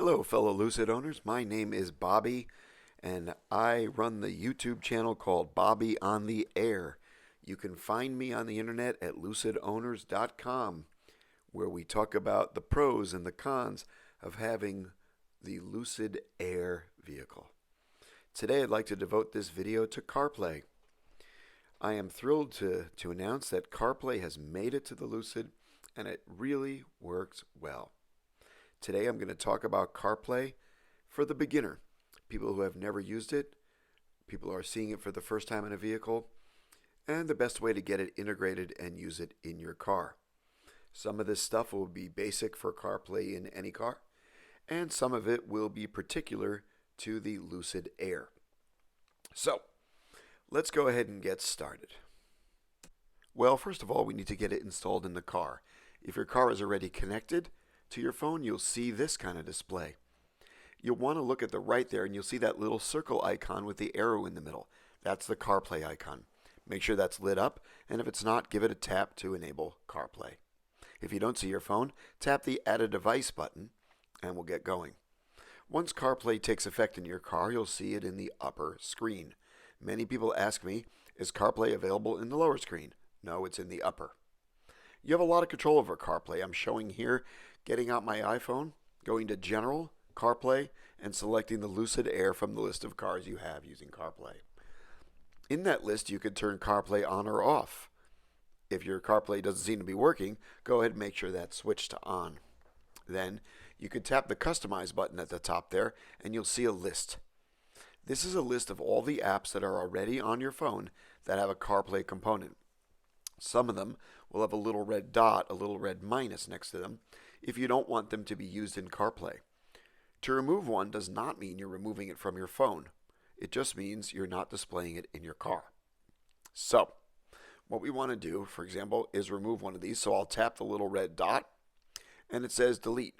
Hello, fellow Lucid owners. My name is Bobby, and I run the YouTube channel called Bobby on the Air. You can find me on the internet at lucidowners.com, where we talk about the pros and the cons of having the Lucid Air vehicle. Today, I'd like to devote this video to CarPlay. I am thrilled to announce that CarPlay has made it to the Lucid, and it really works well. Today I'm going to talk about CarPlay for the beginner, people who have never used it, people who are seeing it for the first time in a vehicle, and the best way to get it integrated and use it in your car. Some of this stuff will be basic for CarPlay in any car, and some of it will be particular to the Lucid Air. So, let's go ahead and get started. Well, first of all, we need to get it installed in the car. If your car is already connected to your phone, you'll see this kind of display. You'll want to look at the right there, and you'll see that little circle icon with the arrow in the middle. That's the CarPlay icon. Make sure that's lit up, and if it's not, give it a tap to enable CarPlay. If you don't see your phone, tap the Add a Device button, and we'll get going. Once CarPlay takes effect in your car, you'll see it in the upper screen. Many people ask me, is CarPlay available in the lower screen? No, it's in the upper. You have a lot of control over CarPlay. I'm showing here getting out my iPhone, going to General, CarPlay, and selecting the Lucid Air from the list of cars you have using CarPlay. In that list, you could turn CarPlay on or off. If your CarPlay doesn't seem to be working, go ahead and make sure that's switched to on. Then, you could tap the Customize button at the top there, and you'll see a list. This is a list of all the apps that are already on your phone that have a CarPlay component. Some of them will have a little red dot, a little red minus next to them, if you don't want them to be used in CarPlay. To remove one does not mean you're removing it from your phone. It just means you're not displaying it in your car. So, what we want to do, for example, is remove one of these. So I'll tap the little red dot, and it says delete.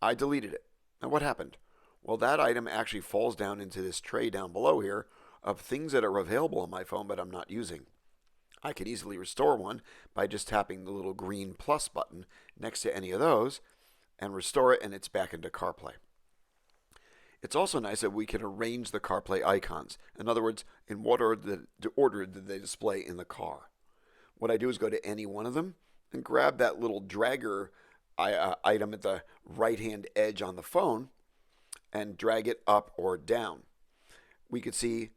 I deleted it. Now what happened? Well, that item actually falls down into this tray down below here of things that are available on my phone but I'm not using. I can easily restore one by just tapping the little green plus button next to any of those and restore it, and it's back into CarPlay. It's also nice that we can arrange the CarPlay icons. In other words, in what order did they display in the car. What I do is go to any one of them and grab that little dragger item at the right-hand edge on the phone and drag it up or down. We could see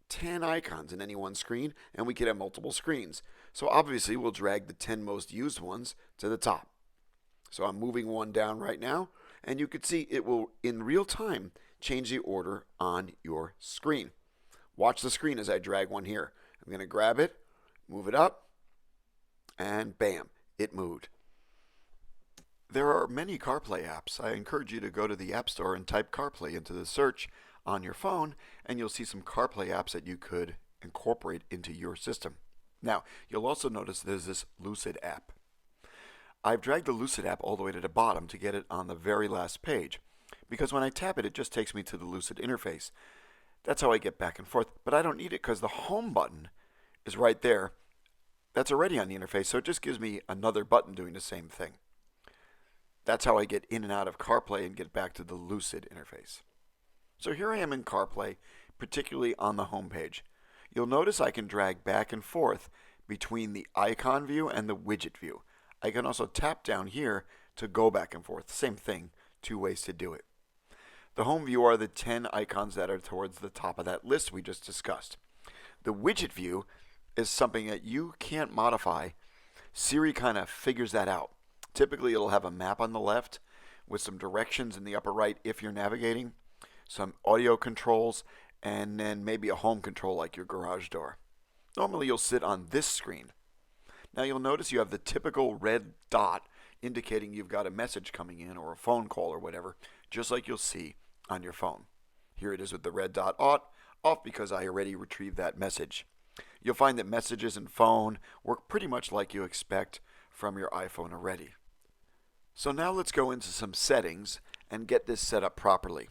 10 icons in any one screen, and we could have multiple screens. So obviously we'll drag the 10 most used ones to the top. So I'm moving one down right now, and you could see it will in real time change the order on your screen. Watch the screen as I drag one here. I'm going to grab it, move it up, and bam, it moved. There are many CarPlay apps. I encourage you to go to the App Store and type CarPlay into the search on your phone, and you'll see some CarPlay apps that you could incorporate into your system. Now, you'll also notice there's this Lucid app. I've dragged the Lucid app all the way to the bottom to get it on the very last page, because when I tap it, it just takes me to the Lucid interface. That's how I get back and forth, but I don't need it because the home button is right there. That's already on the interface, so it just gives me another button doing the same thing. That's how I get in and out of CarPlay and get back to the Lucid interface. So here I am in CarPlay, particularly on the home page. You'll notice I can drag back and forth between the icon view and the widget view. I can also tap down here to go back and forth. Same thing, two ways to do it. The home view are the 10 icons that are towards the top of that list we just discussed. The widget view is something that you can't modify. Siri kind of figures that out. Typically, it'll have a map on the left with some directions in the upper right if you're navigating, some audio controls, and then maybe a home control like your garage door. Normally, you'll sit on this screen. Now, you'll notice you have the typical red dot indicating you've got a message coming in or a phone call or whatever, just like you'll see on your phone. Here it is with the red dot off because I already retrieved that message. You'll find that messages and phone work pretty much like you expect from your iPhone already. So now let's go into some settings and get this set up properly.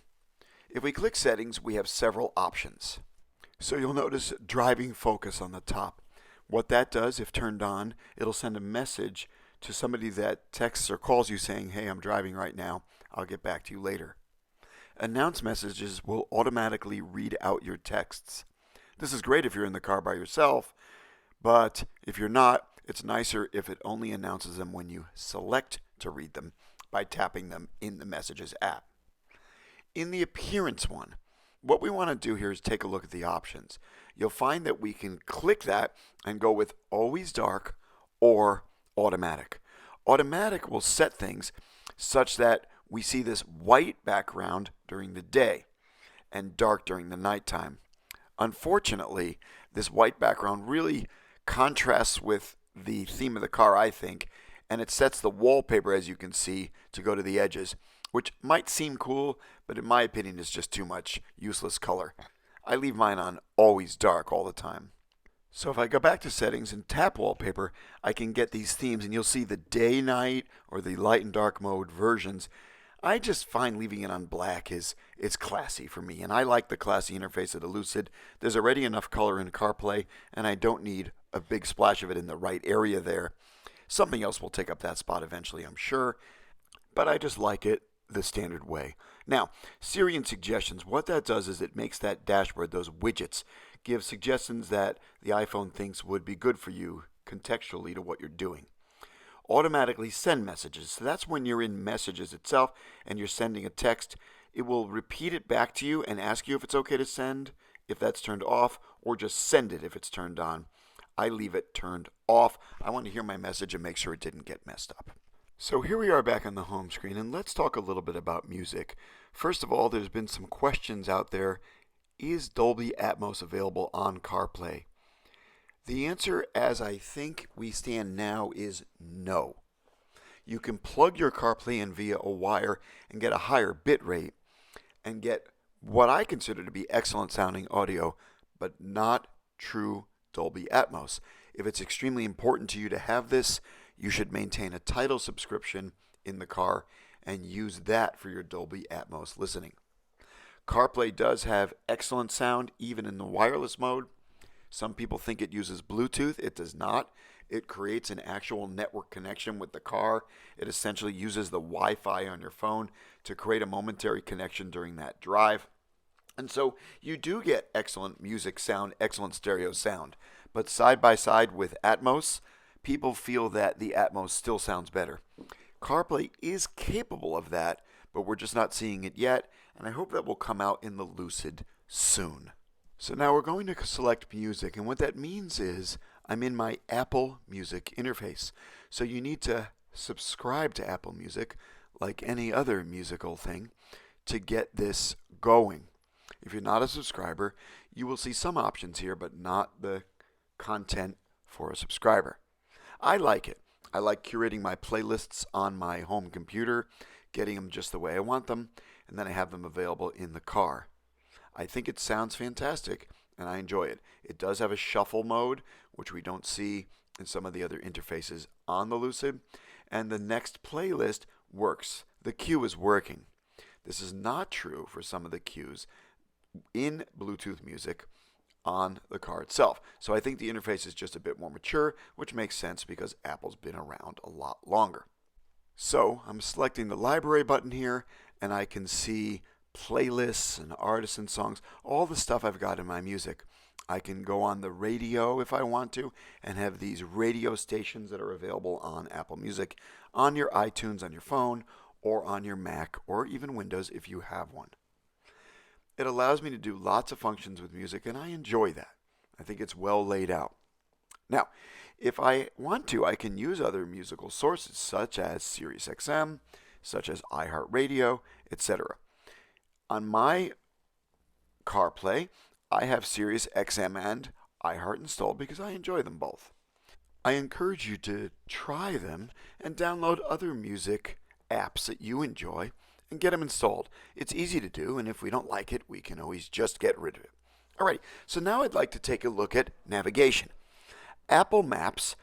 If we click settings, we have several options. So you'll notice driving focus on the top. What that does, if turned on, it'll send a message to somebody that texts or calls you saying, hey, I'm driving right now. I'll get back to you later. Announce messages will automatically read out your texts. This is great if you're in the car by yourself, but if you're not, it's nicer if it only announces them when you select to read them by tapping them in the Messages app. In the Appearance one, what we want to do here is take a look at the options. You'll find that we can click that and go with Always Dark or Automatic. Automatic will set things such that we see this white background during the day and dark during the nighttime. Unfortunately, this white background really contrasts with the theme of the car, I think, and it sets the wallpaper, as you can see, to go to the edges, which might seem cool, but in my opinion is just too much useless color. I leave mine on Always Dark all the time. So if I go back to settings and tap wallpaper, I can get these themes, and you'll see the day, night, or the light and dark mode versions. I just find leaving it on black is classy for me, and I like the classy interface of the Lucid. There's already enough color in CarPlay, and I don't need a big splash of it in the right area there. Something else will take up that spot eventually, I'm sure, but I just like it the standard way. Now, Siri and suggestions, what that does is it makes that dashboard, those widgets, give suggestions that the iPhone thinks would be good for you contextually to what you're doing. Automatically send messages. So that's when you're in Messages itself and you're sending a text. It will repeat it back to you and ask you if it's okay to send, if that's turned off, or just send it if it's turned on. I leave it turned off. I want to hear my message and make sure it didn't get messed up. So here we are back on the home screen, and let's talk a little bit about music. First of all, there's been some questions out there. Is Dolby Atmos available on CarPlay? The answer, as I think we stand now, is no. You can plug your CarPlay in via a wire and get a higher bit rate and get what I consider to be excellent sounding audio, but not true Dolby Atmos. If it's extremely important to you to have this, you should maintain a Tidal subscription in the car and use that for your Dolby Atmos listening. CarPlay does have excellent sound even in the wireless mode. Some people think it uses Bluetooth. It does not. It creates an actual network connection with the car. It essentially uses the Wi-Fi on your phone to create a momentary connection during that drive. And so you do get excellent music sound, excellent stereo sound. But side by side with Atmos, people feel that the Atmos still sounds better. CarPlay is capable of that, but we're just not seeing it yet, and I hope that will come out in the Lucid soon. So now we're going to select music, and what that means is I'm in my Apple Music interface. So you need to subscribe to Apple Music, like any other musical thing, to get this going. If you're not a subscriber, you will see some options here, but not the content for a subscriber. I like it. I like curating my playlists on my home computer, getting them just the way I want them, and then I have them available in the car. I think it sounds fantastic, and I enjoy it. It does have a shuffle mode, which we don't see in some of the other interfaces on the Lucid, and the next playlist works. The queue is working. This is not true for some of the queues in Bluetooth music on the car itself. So I think the interface is just a bit more mature, which makes sense because Apple's been around a lot longer. So I'm selecting the library button here, and I can see playlists and artists and songs, all the stuff I've got in my music. I can go on the radio if I want to and have these radio stations that are available on Apple Music on your iTunes on your phone or on your Mac or even Windows if you have one. It allows me to do lots of functions with music, and I enjoy that. I think it's well laid out. Now, if I want to, I can use other musical sources such as SiriusXM, such as iHeartRadio, etc. On my CarPlay, I have SiriusXM and iHeart installed because I enjoy them both. I encourage you to try them and download other music apps that you enjoy and get them installed. It's easy to do, and if we don't like it, we can always just get rid of it. Alright, so now I'd like to take a look at navigation. Apple Maps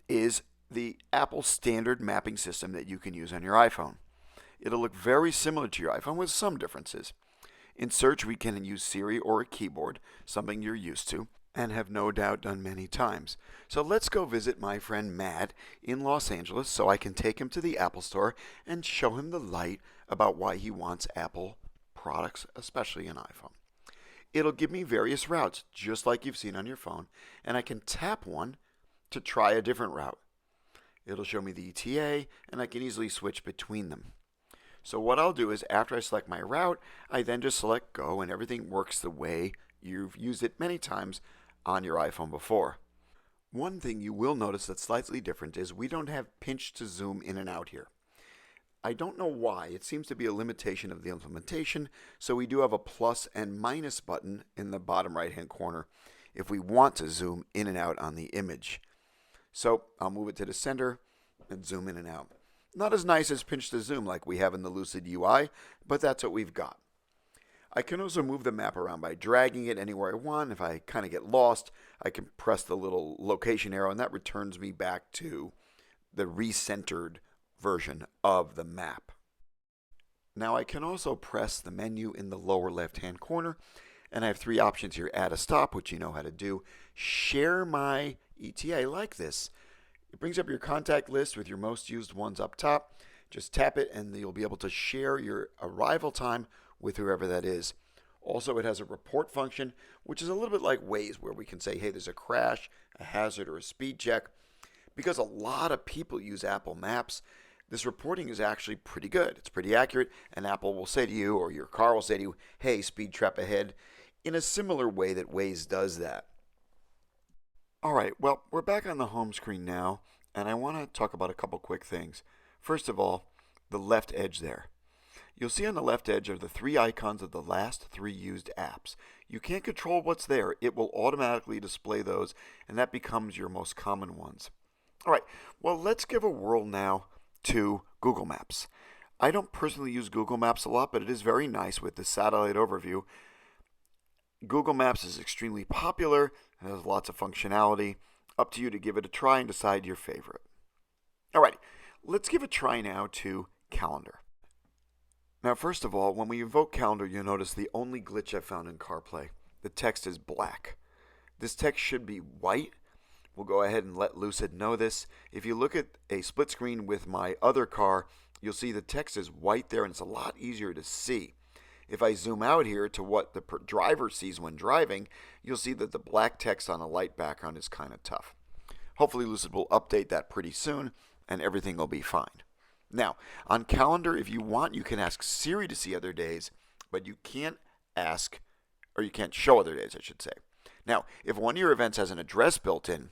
is the Apple standard mapping system that you can use on your iPhone. It'll look very similar to your iPhone with some differences. In search, we can use Siri or a keyboard, something you're used to, and have no doubt done many times. So let's go visit my friend Matt in Los Angeles so I can take him to the Apple Store and show him the light about why he wants Apple products, especially an iPhone. It'll give me various routes, just like you've seen on your phone, and I can tap one to try a different route. It'll show me the ETA, and I can easily switch between them. So what I'll do is after I select my route, I then just select go, and everything works the way you've used it many times on your iPhone before. One thing you will notice that's slightly different is we don't have pinch to zoom in and out here. I don't know why. It seems to be a limitation of the implementation, so we do have a plus and minus button in the bottom right hand corner if we want to zoom in and out on the image. So I'll move it to the center and zoom in and out. Not as nice as pinch to zoom like we have in the Lucid UI, but that's what we've got. I can also move the map around by dragging it anywhere I want. If I kind of get lost, I can press the little location arrow, and that returns me back to the recentered version of the map. Now I can also press the menu in the lower left hand corner, and I have three options here. Add a stop, which you know how to do. Share my ETA like this. It brings up your contact list with your most used ones up top. Just tap it and you'll be able to share your arrival time with whoever that is. Also, it has a report function, which is a little bit like Waze, where we can say, hey, there's a crash, a hazard, or a speed check. Because a lot of people use Apple Maps, this reporting is actually pretty good. It's pretty accurate, and Apple will say to you, or your car will say to you, hey, speed trap ahead, in a similar way that Waze does that. All right, well, we're back on the home screen now, and I want to talk about a couple quick things. First of all, the left edge there. You'll see on the left edge are the three icons of the last three used apps. You can't control what's there. It will automatically display those, and that becomes your most common ones. All right, well, let's give a whirl now to Google Maps. I don't personally use Google Maps a lot, but it is very nice with the satellite overview. Google Maps is extremely popular and has lots of functionality. Up to you to give it a try and decide your favorite. All right, let's give a try now to Calendar. Now, first of all, when we invoke Calendar, you'll notice the only glitch I found in CarPlay. The text is black. This text should be white. We'll go ahead and let Lucid know this. If you look at a split screen with my other car, you'll see the text is white there, and it's a lot easier to see. If I zoom out here to what the driver sees when driving, you'll see that the black text on a light background is kind of tough. Hopefully Lucid will update that pretty soon, and everything will be fine. Now, on Calendar, if you want, you can ask Siri to see other days, but you can't ask, or you can't show other days, I should say. Now, if one of your events has an address built in,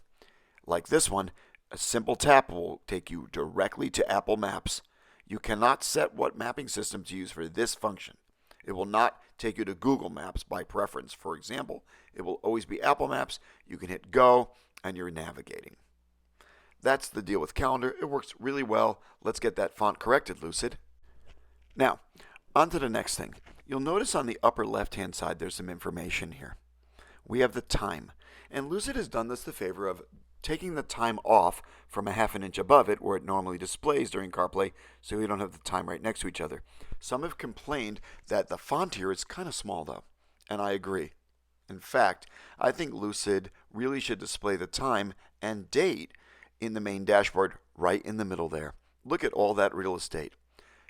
like this one, a simple tap will take you directly to Apple Maps. You cannot set what mapping system to use for this function. It will not take you to Google Maps by preference. For example, it will always be Apple Maps. You can hit go, and you're navigating. That's the deal with Calendar. It works really well. Let's get that font corrected, Lucid. Now, on to the next thing. You'll notice on the upper left-hand side there's some information here. We have the time. And Lucid has done us the favor of taking the time off from a half an inch above it where it normally displays during CarPlay, so we don't have the time right next to each other. Some have complained that the font here is kind of small though, and I agree. In fact, I think Lucid really should display the time and date in the main dashboard right in the middle there. Look at all that real estate.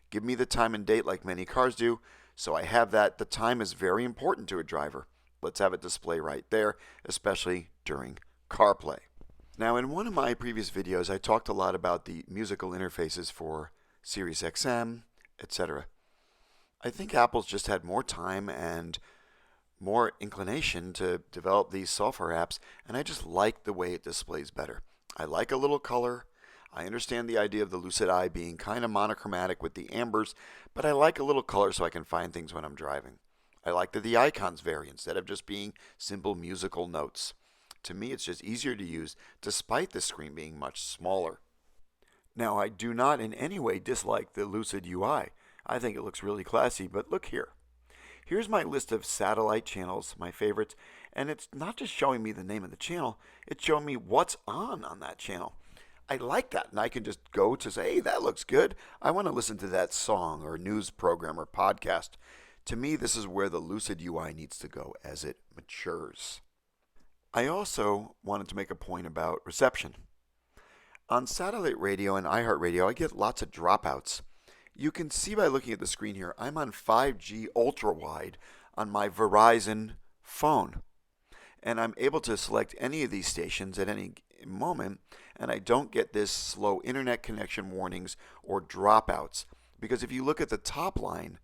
Give me the time and date like many cars do, so I have that. The time is very important to a driver. Let's have it display right there, especially during CarPlay. Now, in one of my previous videos, I talked a lot about the musical interfaces for Sirius XM, etc. I think Apple's just had more time and more inclination to develop these software apps, and I just like the way it displays better. I like a little color. I understand the idea of the Lucid Eye being kind of monochromatic with the ambers, but I like a little color so I can find things when I'm driving. I like that the icons vary instead of just being simple musical notes. To me, it's just easier to use despite the screen being much smaller. Now, I do not in any way dislike the Lucid UI. I think it looks really classy, but look here. Here's my list of satellite channels, my favorites, and it's not just showing me the name of the channel, it's showing me what's on that channel. I like that, and I can just go to say, hey, that looks good. I want to listen to that song or news program or podcast. To me, this is where the Lucid UI needs to go as it matures. I also wanted to make a point about reception. On satellite radio and iHeartRadio, I get lots of dropouts. You can see by looking at the screen here, I'm on 5G ultra wide on my Verizon phone. And I'm able to select any of these stations at any moment, and I don't get this slow internet connection warnings or dropouts. Because if you look at the top line,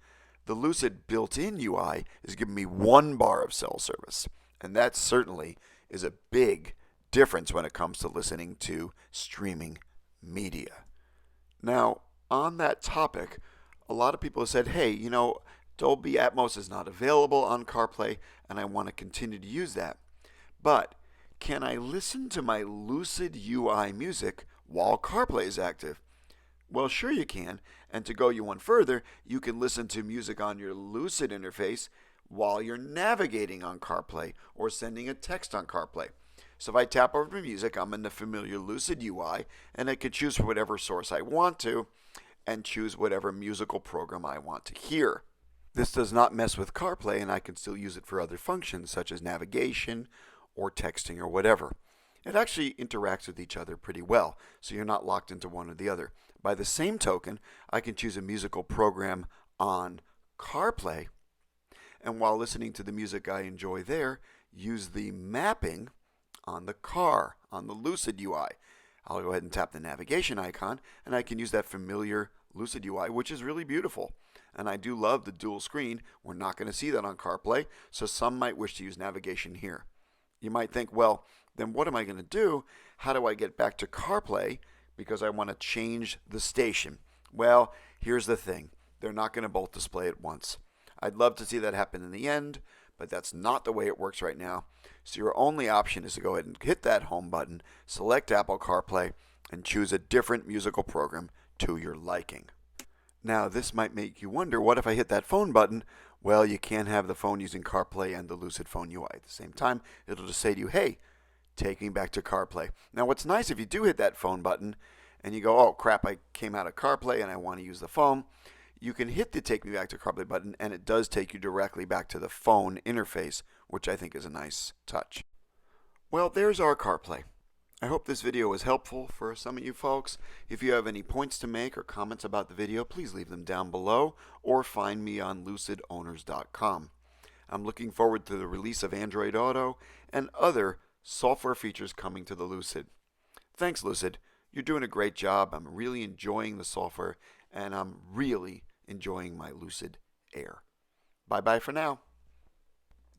the Lucid built-in UI is giving me 1 bar of cell service. And that certainly is a big difference when it comes to listening to streaming media. Now, on that topic, a lot of people have said, hey, Dolby Atmos is not available on CarPlay, and I want to continue to use that. But can I listen to my Lucid UI music while CarPlay is active? Well, sure you can. And to go you one further, you can listen to music on your Lucid interface while you're navigating on CarPlay or sending a text on CarPlay. So if I tap over to music, I'm in the familiar Lucid UI, and I can choose for whatever source I want to and choose whatever musical program I want to hear. This does not mess with CarPlay, and I can still use it for other functions such as navigation or texting or whatever. It actually interacts with each other pretty well, so you're not locked into one or the other. By the same token, I can choose a musical program on CarPlay, and while listening to the music I enjoy there, use the mapping on the car, on the Lucid UI. I'll go ahead and tap the navigation icon, and I can use that familiar Lucid UI, which is really beautiful. And I do love the dual screen. We're not going to see that on CarPlay, so some might wish to use navigation here. You might think, well, then what am I going to do? How do I get back to CarPlay because I want to change the station? Well, here's the thing. They're not going to both display at once. I'd love to see that happen in the end, but that's not the way it works right now. So your only option is to go ahead and hit that home button, select Apple CarPlay, and choose a different musical program to your liking. Now, this might make you wonder, what if I hit that phone button? Well, you can't have the phone using CarPlay and the Lucid Phone UI at the same time. It'll just say to you, hey, take me back to CarPlay. Now, what's nice if you do hit that phone button and you go, oh crap, I came out of CarPlay and I want to use the phone, you can hit the Take Me Back to CarPlay button, and it does take you directly back to the phone interface, which I think is a nice touch. Well, there's our CarPlay. I hope this video was helpful for some of you folks. If you have any points to make or comments about the video, please leave them down below or find me on lucidowners.com. I'm looking forward to the release of Android Auto and other software features coming to the Lucid. Thanks, Lucid. You're doing a great job. I'm really enjoying the software, and I'm really enjoying my Lucid Air. Bye-bye for now.